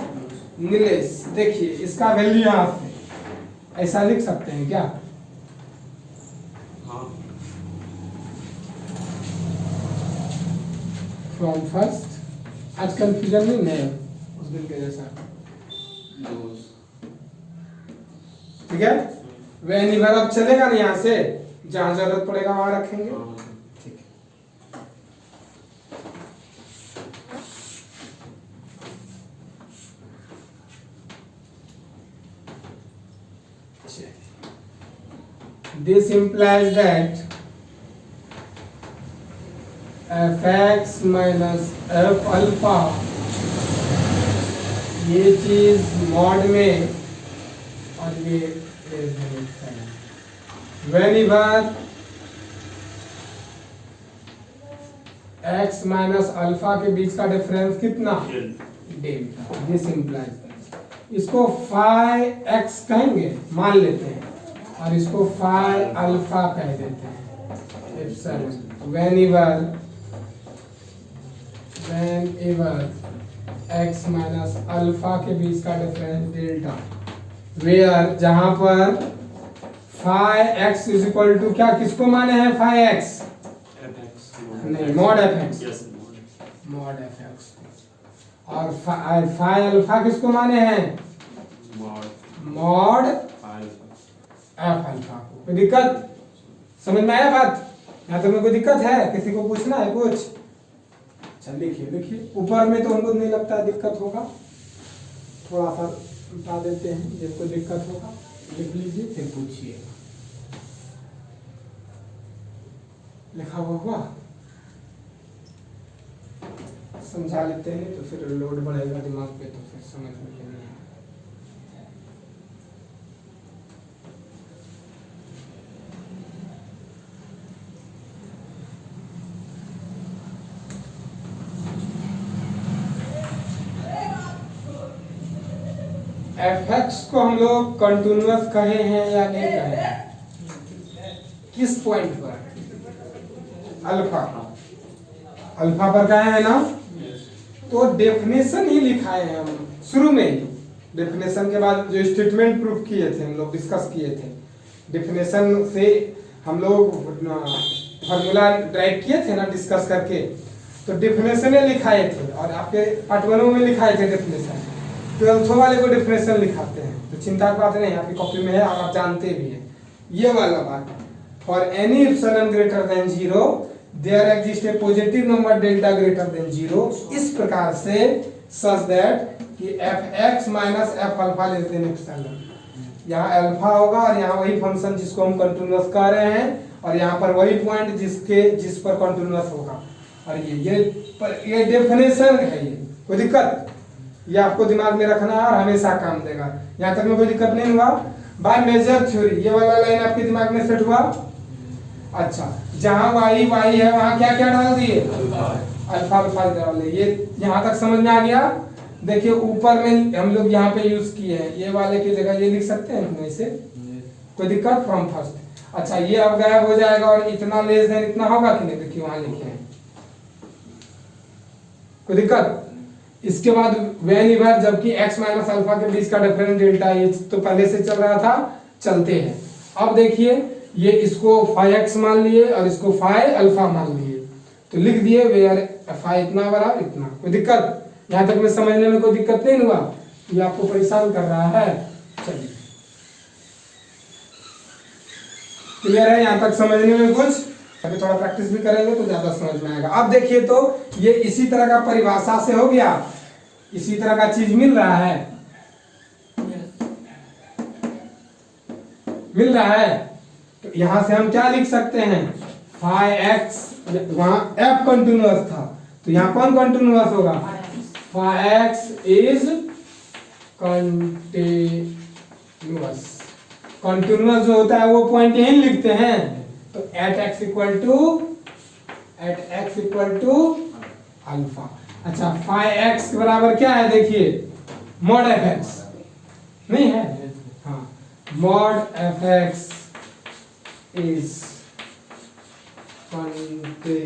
मिले। देखिए इसका वैल्यू यहां से ऐसा लिख सकते हैं क्या, फ्रॉम फर्स्ट, आज कंफ्यूजन नहीं है उस दिन के जैसा, ठीक है। वैन इवर अब चलेगा ना, यहाँ से जहां जरूरत पड़ेगा वहां रखेंगे, ठीक है। This implies that fx minus f alpha, ये चीज मॉड में और ये whenever x माइनस अल्फा के बीच का डिफरेंस कितना, डेल्टा। दिस इंप्लाइज दैट, इसको फाई x कहेंगे मान लेते हैं, और इसको फाई अल्फा कह देते हैं, epsilon. whenever x minus alpha के बीच का डिफरेंस डेल्टा, वेयर जहां पर phi X is equal to क्या किसको माने हैं फाइ एक्स नहीं mod F X mod F X और फाइ अल्फा किसको माने हैं मॉड एफ अल्फा को। कोई दिक्कत समझ में आया बात यहाँ तक में कोई दिक्कत है किसी को पूछना है कुछ चल लिखिए लिखिए ऊपर में तो हमको नहीं लगता दिक्कत होगा थोड़ा सा बता देते हैं जिनको दिक्कत होगा लिख लीजिए फिर पूछिए लिखा हुआ समझा लेते हैं तो फिर लोड बढ़ेगा दिमाग पे तो फिर समझ में नहीं आएगा। एफ एक्स को हम लोग कंटिन्यूअस कहे हैं या नहीं कहे हैं किस पॉइंट पर अल्फा अल्फा पर कहे हैं ना तो डेफिनेशन ही लिखाए हैं हम शुरू में ही डेफिनेशन के बाद जो स्टेटमेंट प्रूफ किए थे हम लोग डिस्कस किए थे डेफिनेशन से हम लोग फार्मूला ड्राइव किए थे ना डिस्कस करके तो डेफिनेशन लिखाए थे और आपके पार्ट 1 में लिखाए थे डेफिनेशन 12th वाले को डेफिनेशन लिखाते हैं तो चिंता की बात नहीं आपकी कॉपी में है और आप जानते भी हैं ये वाला बात for any epsilon greater than 0 there exist a positive number delta greater than 0 इस प्रकार से सच दैट कि fx minus f alpha less than epsilon यहाँ अल्फा होगा और यहाँ वही फंक्शन जिसको हम कंटीन्यूअस कह रहे हैं और यहाँ पर वही पॉइंट जिस पर कंटीन्यूअस होगा और ये डेफिनेशन है ये कोई दिक्कत ये आपको दिमाग में रखना है और हमेशा काम देगा यहाँ तक में कोई दिक्कत नहीं हुआ बाय मेजर थ्योरी ये वाला लाइन आपके दिमाग में सेट हुआ अच्छा जहाँ वाई वाई है वहाँ क्या क्या डाल दिए अल्फा अल्फा डाल दिए ये यहाँ तक समझ में आ गया देखिए ऊपर में हम लोग यहाँ पे यूज किए हैं ये वाले की जगह ये लिख सकते हैं इसमें से कोई दिक्कत फ्रॉम फर्स्ट अच्छा ये अब गायब हो जाएगा और इतना लेस देन इतना होगा कि नहीं देखिए वहां लिखे हैं कोई दिक्कत इसके बाद वेन इवर जबकि x माइनस अल्फा के बीच का डिफरेंस डेल्टा ये तो पहले से चल रहा था चलते हैं अब देखिए ये इसको फाइ x मान लिए और इसको फाइ अल्फा मान लिए तो लिख दिए वेयर फाइ इतना बराबर इतना कोई दिक्कत यहाँ तक में समझने में कोई दिक्कत नहीं हुआ ये आपको परेशान कर रहा है चलिए क्लियर है यहाँ तक समझने में कुछ अभी थोड़ा प्रैक्टिस भी करेंगे तो ज्यादा समझ में आएगा अब देखिए तो ये इसी तरह का परिभाषा से हो गया इसी तरह का चीज मिल रहा है मिल रहा है तो यहां से हम क्या लिख सकते हैं फाइ एक्स वहां एफ कंटिन्यूअस था तो यहाँ कौन कंटिन्यूअस होगा phi X is continuous continuous जो होता है वो पॉइंट यही लिखते हैं तो at X equal to alpha अच्छा फाइ एक्स के बराबर क्या है देखिए मॉड एफ एक्स नहीं है हाँ mod F X is continuous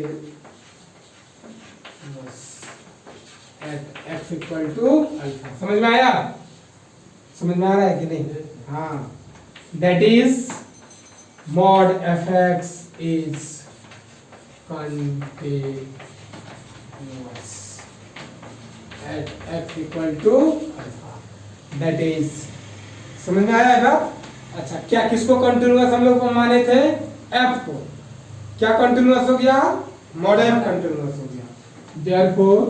at X equal to alpha समझ में आया समझ में आ रहा है कि नहीं हाँ that is mod fx is continuous at x equal to alpha that is समझ में आया है अच्छा क्या किसको कंटिन्यूअस हम लोग माने थे f को क्या कंटिन्यूअस हो गया mod f कंटिन्यूअस हो गया therefore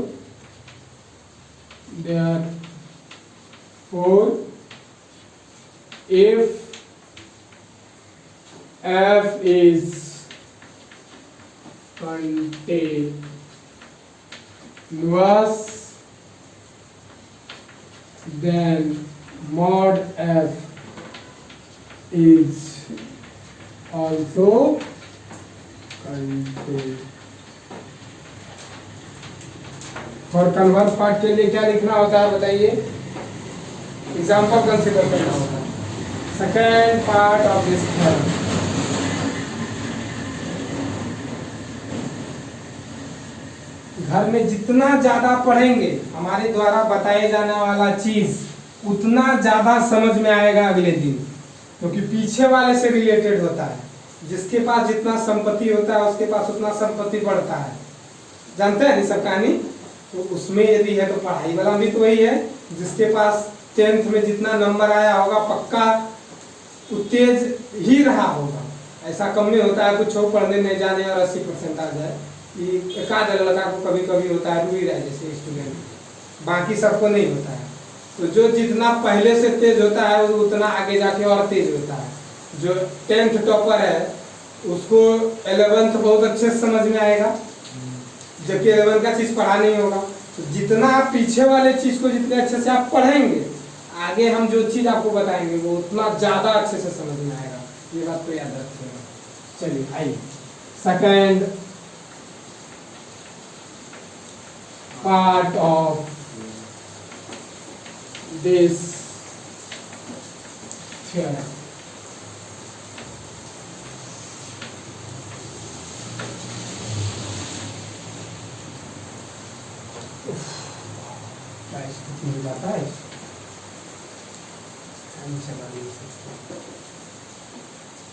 if f is continuous then mod f is also continuous और कन्वर्स पार्ट के लिए क्या लिखना होता है बताइए एग्जाम्पल कंसीडर करना होता है second part of this theorem घर में जितना ज्यादा पढ़ेंगे हमारे द्वारा बताए जाने वाला चीज उतना ज्यादा समझ में आएगा अगले दिन क्योंकि पीछे वाले से रिलेटेड होता है। जिसके पास जितना संपत्ति होता है उसके पास उतना संपत्ति बढ़ता है, जानते हैं सब कहानी। तो उसमें यदि है तो पढ़ाई वाला भी तो वही है, जिसके पास 10th में जितना नंबर आया होगा पक्का उत्तेज ही रहा होगा। ऐसा कम में होता है कुछ हो पढ़ने नहीं जाने और 80% आ जाए, एक आध लड़का को कभी कभी होता है रुई रहा जैसे स्टूडेंट, बाकी सबको नहीं होता है। तो जो जितना पहले से तेज होता है वो उतना आगे जाके और तेज होता है। जो 10th टॉपर है उसको 11th बहुत अच्छे से समझ में आएगा, जबकि 11th का चीज पढ़ा नहीं होगा। तो जितना आप पीछे वाले चीज को जितने अच्छे से आप पढ़ेंगे, आगे हम जो चीज आपको बताएंगे वो उतना ज्यादा अच्छे से समझ में आएगा। ये बात तो याद रखिएगा। चलिए आइए second part of this theorem. मिल जाता है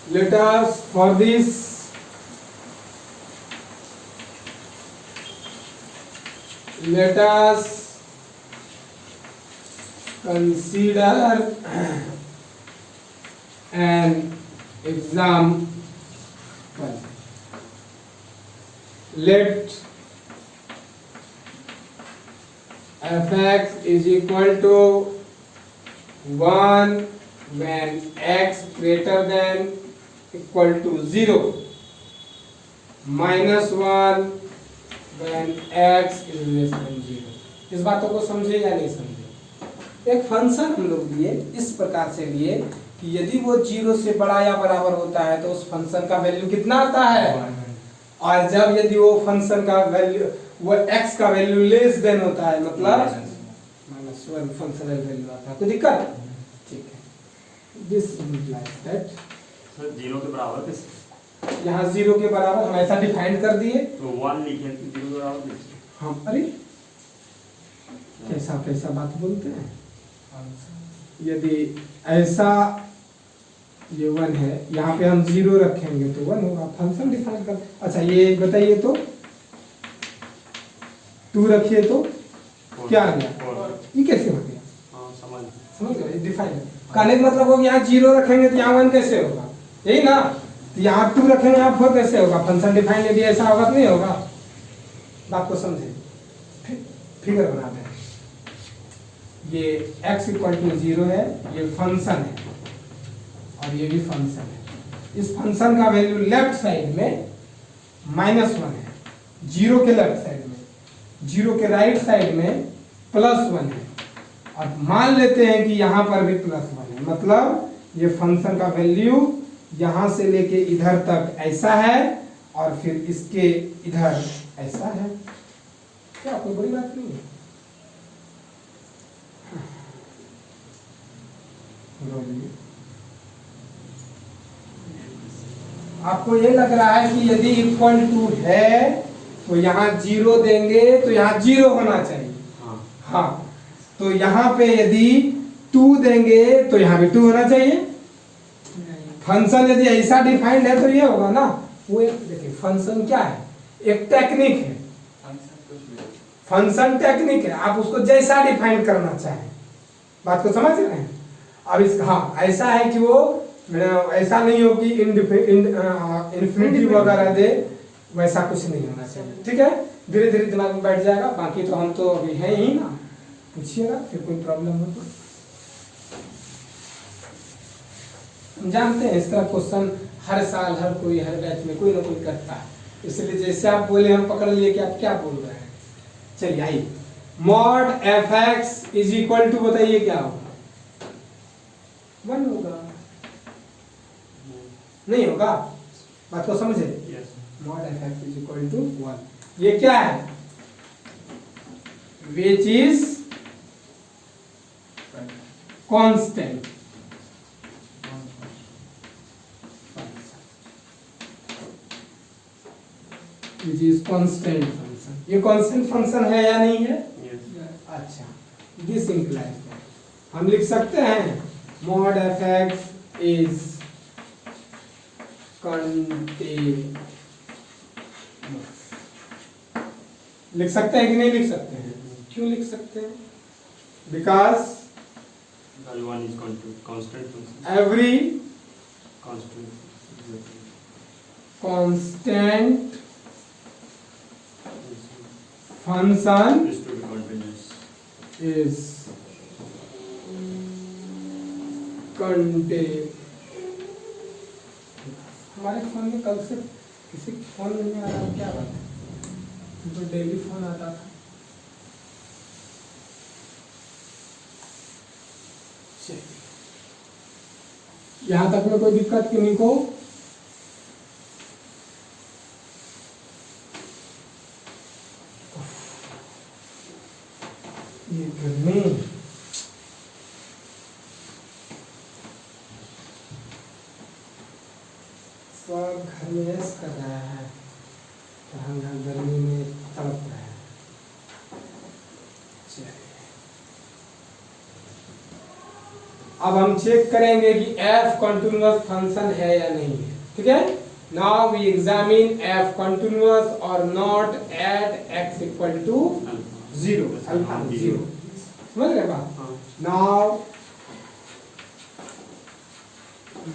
let us for this let us consider an example. Let f(x) is equal to 1 when x greater than equal to 0, -1 when x is less than 0। इस बातों को समझे या नहीं समझे? एक फंक्शन हम लोग लिए, इस प्रकार से लिए कि यदि वो 0 से बड़ा या बराबर होता है तो उस फंक्शन का वैल्यू कितना आता है, और जब यदि वो फंक्शन का वैल्यू वो x का वैल्यू लेस देन होता है मतलब -1 फंक्शनल वैल्यू आता है। कोई दिक्कत? ठीक है। दिस इम्प्लाइज दैट सर 0 के बराबर कैसे? यहाँ 0 के बराबर हम ऐसा डिफाइन कर दिए तो 1 लिखे 0 के बराबर कैसे? हम अरे कैसा कैसा बात बोलते हैं। यदि ऐसा ये 1 है, यहाँ पे हम 0 रखेंगे तो 1 होगा, फंक्शन डिफाइन कर। अच्छा ये बताइए तो 2 रखिए तो क्या आ गया? ये कैसे हो गया? समझ गए? डिफाइन कहने का मतलब हो यहाँ 0 रखेंगे तो यहाँ 1 कैसे होगा, यही ना। तो यहाँ 2 रखेंगे यहाँ 4 कैसे होगा? फंक्शन डिफाइन यदि ऐसा होगा तो नहीं होगा। बात को समझे, फिगर बना दें। ये x इक्वल टू 0 है, ये फंक्शन है और ये भी फंक्शन है। इस फंक्शन का वैल्यू लेफ्ट साइड में -1 है, 0 के लेफ्ट साइड में, 0 के राइट साइड में +1 है, और मान लेते हैं कि यहाँ पर भी +1 है। मतलब ये फंक्शन का वैल्यू यहाँ से लेके इधर तक ऐसा है और फिर इसके इधर ऐसा है। क्या कोई बड़ी बात नहीं है? आपको ये लग रहा है कि यदि इक्वल टू है तो यहाँ 0 देंगे तो यहाँ 0 होना चाहिए। हाँ तो यहाँ पे यदि 2 देंगे तो यहाँ भी 2 होना चाहिए। फंक्शन यदि ऐसा डिफाइंड है तो ये होगा ना। वो एक देखिए फंक्शन क्या है, एक टेक्निक है। फंक्शन टेक्निक है, आप उसको जैसा डिफाइन करना चाहें। बात को समझ रहे हैं? अब इस हाँ ऐसा है कि वो ऐसा नहीं हो कि इन्फिनिटी वगैरह दे, वैसा कुछ नहीं होना चाहिए। ठीक है, धीरे धीरे दिमाग में बैठ जाएगा। बाकी तो हम तो अभी हैं ही ना, पूछिएगा फिर कोई प्रॉब्लम हो तो। हम जानते हैं इस तरह क्वेश्चन हर साल हर कोई हर बैच में कोई ना कोई करता है, इसलिए जैसे आप बोले हम पकड़ लिए कि आप क्या बोल रहे हैं। चलिए आइए, mod f(x) is equal to बताइए क्या होगा? 1 होगा, नहीं होगा? बात को समझे? Mod f(x) is equal to 1। ये क्या है? Which is constant. Which is constant function. ये कांस्टेंट फंक्शन है या नहीं है? अच्छा, दिस इंप्लाइज हम लिख सकते हैं मॉड f(x) is continuous. लिख सकते हैं कि नहीं लिख सकते हैं? क्यों लिख सकते हैं? Because L1 is constant function. every Constant. constant function Is to be continuous. is continuous. हमारे फोन में कल से किसी फोन नहीं आ रहा, क्या बात है? तो डेली फोन आता था। यहाँ तक में कोई दिक्कत किन्हीं को? ये गर्मी सब घर में ऐश कर रहा है, तो हम यहाँ गर्मी में तड़प रहे हैं। अब हम चेक करेंगे कि f कंटिन्यूअस फंक्शन है या नहीं है, ठीक है? Now we examine f continuous और not at x equal to 0, alpha 0। समझ रहे बात? Now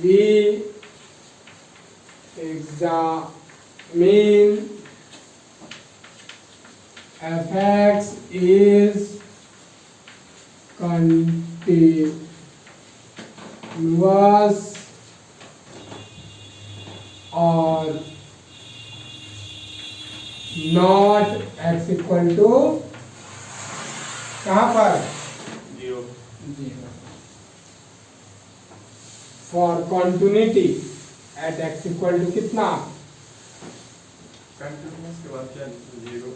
we examine fx is continuous or not x equal to कहाँ पर? 0. For continuity at x equal to कितना? कंटिन्यूअस के बाद क्या? 0.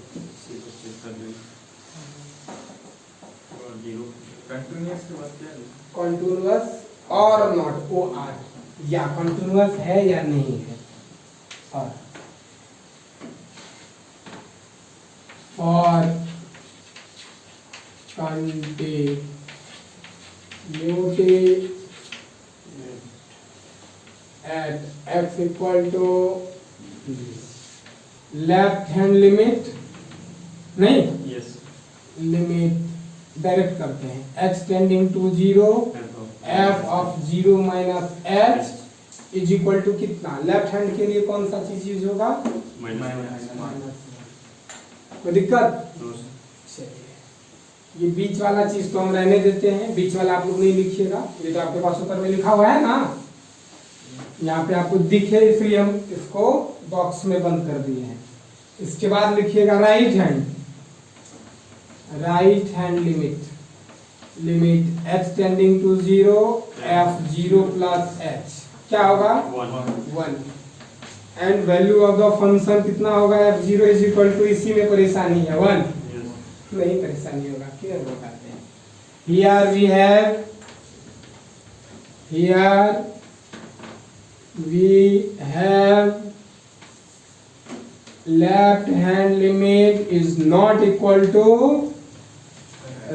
और 0. कंटिन्यूअस के बाद क्या? कंटिन्यूअस और नॉट, ओ आर, या कंटिन्यूअस है या नहीं है। और for continuity at x equal to left hand limit नहीं, Yes. लिमिट डायरेक्ट करते हैं, x tending to 0 f of 0 minus h is equal to कितना? लेफ्ट हैंड के लिए कौन सा चीज यूज होगा? माइनस। कोई दिक्कत? चलिए, ये बीच वाला चीज तो हम रहने देते हैं, बीच वाला आप लोग नहीं लिखिएगा, ये तो आपके पास ऊपर में लिखा हुआ है ना, यहाँ पे आपको दिखे इसलिए हम इसको बॉक्स में बंद कर दिए हैं। इसके बाद लिखिएगा right hand limit x tending to 0 f 0 plus h क्या होगा? 1 and value of the function कितना होगा? f 0 इज इक्वल टू, इसी में परेशानी है 1, नहीं परेशानी होगा, क्लियर बताते हैं। Here we have left hand limit is not equal to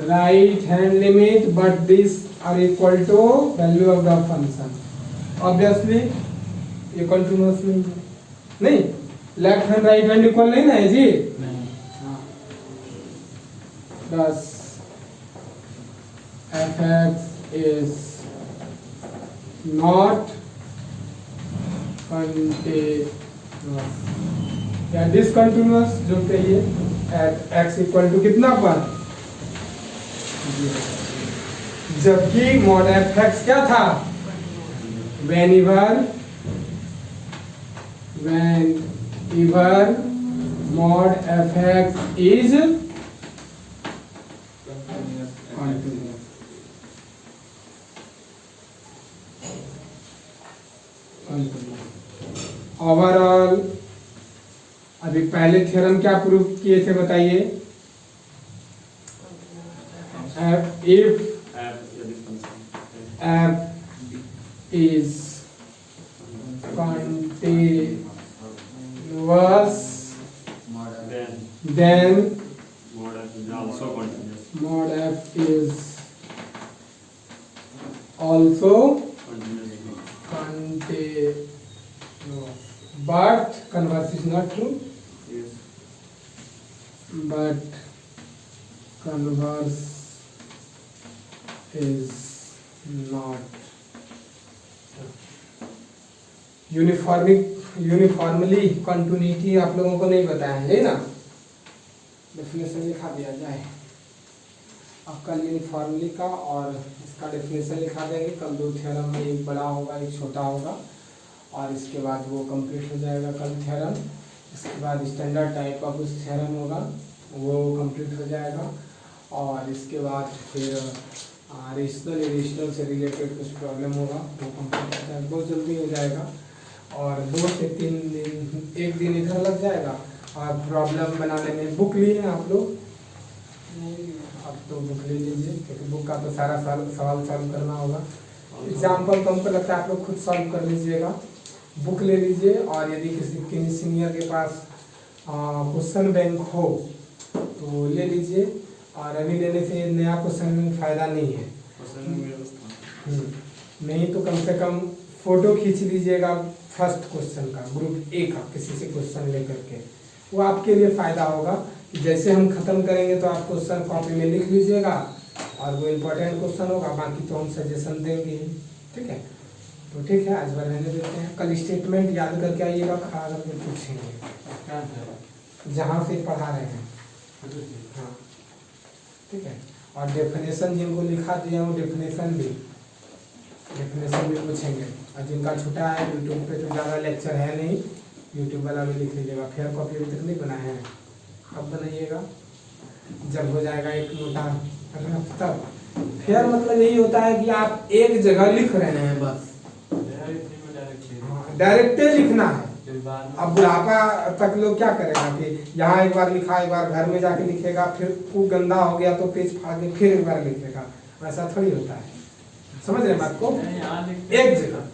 right hand limit, but these are equal to value of the function. Obviously ये continuous नहीं, left hand right hand equal नहीं ना है जी? बस fx is not continuous या डिसकंटिन्यूअस जो कहिए एट x इक्वल टू कितना पर? जबकि मॉड fx क्या था? whenever mod fx is continuous। Overall अभी पहले थ्योरम क्या प्रूव किए थे बताइए? if f is continuous then mod f is also but converse is not true, Yes. but converse is not uniformly continuity आप लोगों को नहीं बताया है ना, डेफिनेशन लिखा दिया जाए। अब कल यूनिफॉर्मली का और इसका डेफिनेशन लिखा देंगे। कल 2 थ्योरम में, एक बड़ा होगा एक छोटा होगा, और इसके बाद वो कंप्लीट हो जाएगा कल थ्योरम। इसके बाद स्टैंडर्ड टाइप ऑफ उस थ्योरम होगा, वो कंप्लीट हो जाएगा। और इसके बाद फिर रेशनल इरेशनल से रिलेटेड कुछ प्रॉब्लम होगा, वो कंप्लीट हो जाएगा, बहुत जल्दी हो जाएगा। और 2 से 3 दिन, 1 दिन इधर लग जाएगा। और प्रॉब्लम बनाने में बुक लिए हैं आप लोग? अब तो बुक ले लीजिए, क्योंकि बुक का तो सारा सवाल सॉल्व करना होगा। एग्जाम्पल तो हमको लगता है आप लोग खुद सॉल्व कर लीजिएगा। बुक ले लीजिए, और यदि किसी सीनियर के पास क्वेश्चन बैंक हो तो ले लीजिए, और अभी लेने से नया क्वेश्चन में फ़ायदा नहीं है। नहीं तो कम से कम फ़ोटो खींच लीजिएगा फर्स्ट क्वेश्चन का, ग्रुप ए का, किसी से क्वेश्चन लेकर के, वो आपके लिए फ़ायदा होगा। जैसे हम ख़त्म करेंगे तो आप क्वेश्चन कॉपी में लिख लीजिएगा, और वो इम्पोर्टेंट क्वेश्चन होगा, बाकी तो हम सजेशन देंगे ही। ठीक है, तो ठीक है, आज बार रहने देते हैं। कल स्टेटमेंट याद करके आइएगा, खड़ा करके पूछेंगे जहाँ से पढ़ा रहे हैं। हाँ ठीक है, और डेफिनेशन जिनको लिखा दिया वो डेफिनेशन भी पूछेंगे। और जिनका छुटा है यूट्यूब पे तो ज़्यादा लेक्चर है नहीं, यूट्यूब वाला भी लिख लीजिएगा। फेयर कॉपी अभी तक नहीं बनाए हैं, अब बनाइएगा जब हो जाएगा एक मोटा रफ तब। फेयर मतलब यही होता है कि आप एक जगह लिख रहे हैं, बस डायरेक्ट लिखना है। अब बुढ़ापा तक लोग क्या करेगा कि यहाँ एक बार लिखा, एक बार घर में जाके लिखेगा, फिर वो गंदा हो गया तो पेज फाड़ के फिर एक बार लिखेगा, वैसा थोड़ी होता है। समझ रहे बात को? एक जगह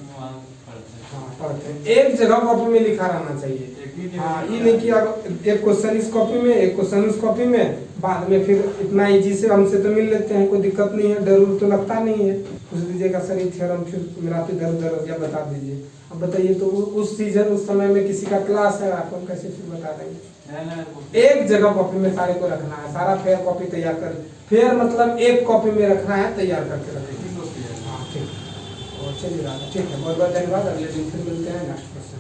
पढ़ते हैं, एक जगह कॉपी में लिखा रहना चाहिए। हाँ, ये नहीं कि अब एक क्वेश्चन इस कॉपी में, एक क्वेश्चन उस कॉपी में, बाद में फिर इतना इजी से हमसे तो मिल लेते हैं, कोई दिक्कत नहीं है, डर तो लगता नहीं है। पूछ दीजिएगा सर ये थ्योरम फिर मेरा तो इधर उधर हो गया, बता दीजिए। अब बताइए, तो उस सीजन उस समय में किसी का क्लास है, आपको कैसे फिर बता देंगे? एक जगह कॉपी में सारे को रखना है, सारा फेयर कॉपी तैयार कर, फेयर मतलब एक कॉपी में रखना है, तैयार करके रखेंगे। हाँ ठीक, और चलिए ठीक है, बहुत बहुत धन्यवाद। अगले दिन फिर मिलते हैं नेक्स्ट क्वेश्चन।